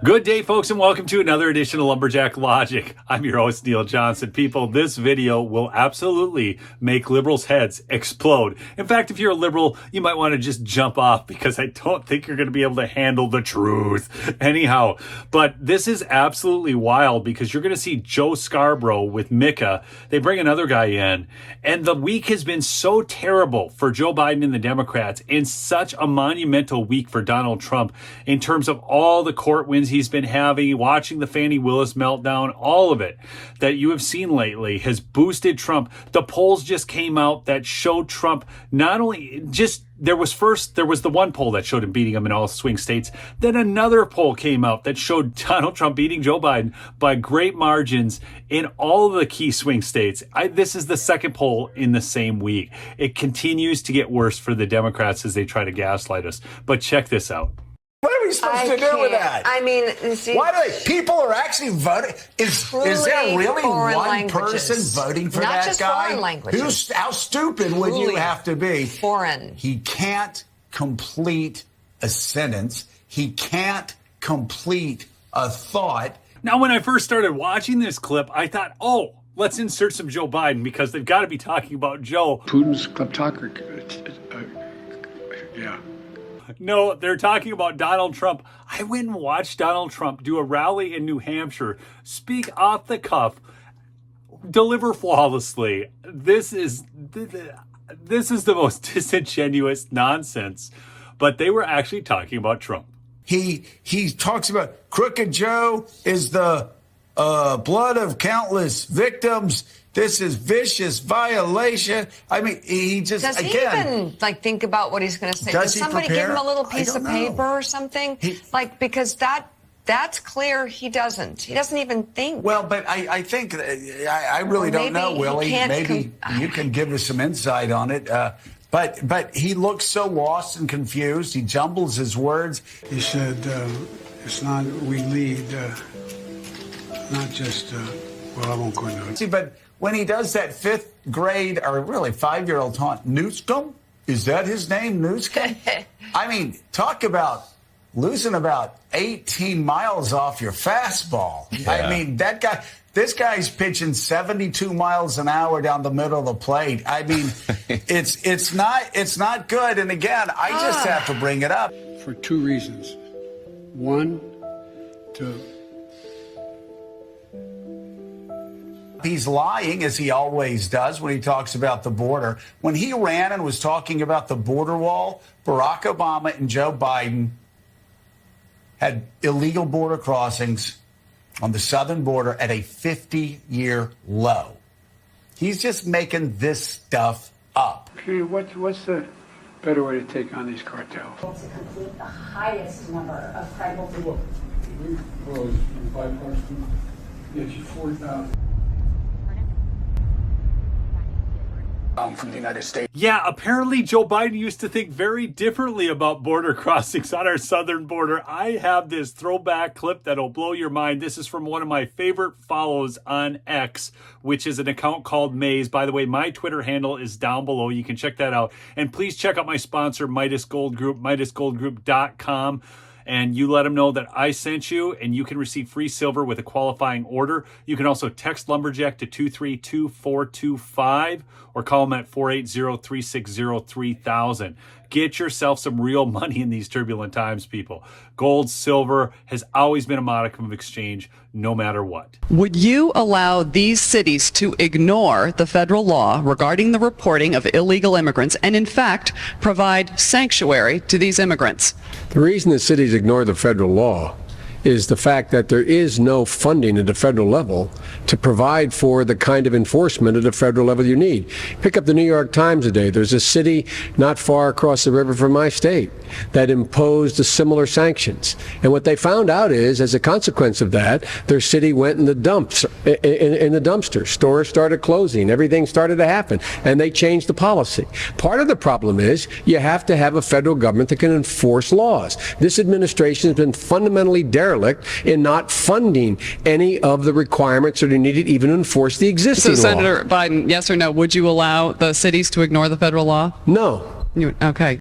Good day, folks, and welcome to another edition of Lumberjack Logic. I'm your host, Neil Johnson. People, this video will absolutely make liberals' heads explode. In fact, if you're a liberal, you might want to just jump off because I don't think you're going to be able to handle the truth. Anyhow, but this is absolutely wild because you're going to see Joe Scarborough with Mika. They bring another guy in, and the week has been so terrible for Joe Biden and the Democrats, and such a monumental week for Donald Trump in terms of all the court wins he's been having, watching the Fani Willis meltdown, all of it that you have seen lately has boosted Trump. The polls just came out that showed Trump not only just, there was the one poll that showed him beating him in all swing states. Then another poll came out that showed Donald Trump beating Joe Biden by great margins in all of the key swing states. This is the second poll in the same week. It continues to get worse for the Democrats as they try to gaslight us. But check this out. What are we supposed to do with that? I mean, see, why do people are actually voting? Is there really one person voting for Not that just guy? foreign languages. How stupid would you have to be? Foreign. He can't complete a sentence. He can't complete a thought. Now, when I first started watching this clip, I thought, oh, let's insert some Joe Biden because they've got to be talking about Joe. Putin's kleptocracy. Yeah. No, they're talking about Donald Trump. I went and watched Donald Trump do a rally in New Hampshire, speak off the cuff, deliver flawlessly. This is the most disingenuous nonsense. But they were actually talking about Trump. He talks about Crooked Joe is the blood of countless victims. This is vicious violation. I mean, he just, does he even think about what he's going to say? Does somebody give him a little piece of paper or something? Because that's clear he doesn't. He doesn't even think. Well, but I think, I really don't know, Willie. Maybe you can give us some insight on it. But he looks so lost and confused. He jumbles his words. He said, it's not, we lead, not just, well, I won't go into it. See, but when he does that fifth grade or really 5-year-old taunt, Newscomb? Is that his name, Newscomb? I mean, talk about losing about 18 miles off your fastball. Yeah. I mean, this guy's pitching 72 miles an hour down the middle of the plate. I mean, it's not good. And again, I just have to bring it up. For two reasons. One, He's lying, as he always does, when he talks about the border. When he ran and was talking about the border wall, Barack Obama and Joe Biden had illegal border crossings on the southern border at a 50-year low. He's just making this stuff up. Okay, what's the better way to take on these cartels? To complete the highest number of credible people. We closed in bipartisan. Get you 4,000. From the United States. Yeah, apparently Joe Biden used to think very differently about border crossings on our southern border. I have this throwback clip that'll blow your mind. This is from one of my favorite follows on X, which is an account called Maze. By the way, my Twitter handle is down below. You can check that out. And please check out my sponsor, Midas Gold Group, MidasGoldGroup.com. And you let them know that I sent you, and you can receive free silver with a qualifying order. You can also text Lumberjack to 232-425 or call them at 480-360-3000. Get yourself some real money in these turbulent times, people. Gold, silver has always been a modicum of exchange, no matter what. Would you allow these cities to ignore the federal law regarding the reporting of illegal immigrants and, in fact, provide sanctuary to these immigrants? The reason the cities ignore the federal law is the fact that there is no funding at the federal level to provide for the kind of enforcement at the federal level you need. Pick up the New York Times today. There's a city not far across the river from my state that imposed similar sanctions. And what they found out is, as a consequence of that, their city went in the dumps, in the dumpster. Stores started closing. Everything started to happen. And they changed the policy. Part of the problem is you have to have a federal government that can enforce laws. This administration has been fundamentally derelict in not funding any of the requirements that are needed even to enforce the existing law. So, Senator Biden, yes or no, would you allow the cities to ignore the federal law? No. Okay.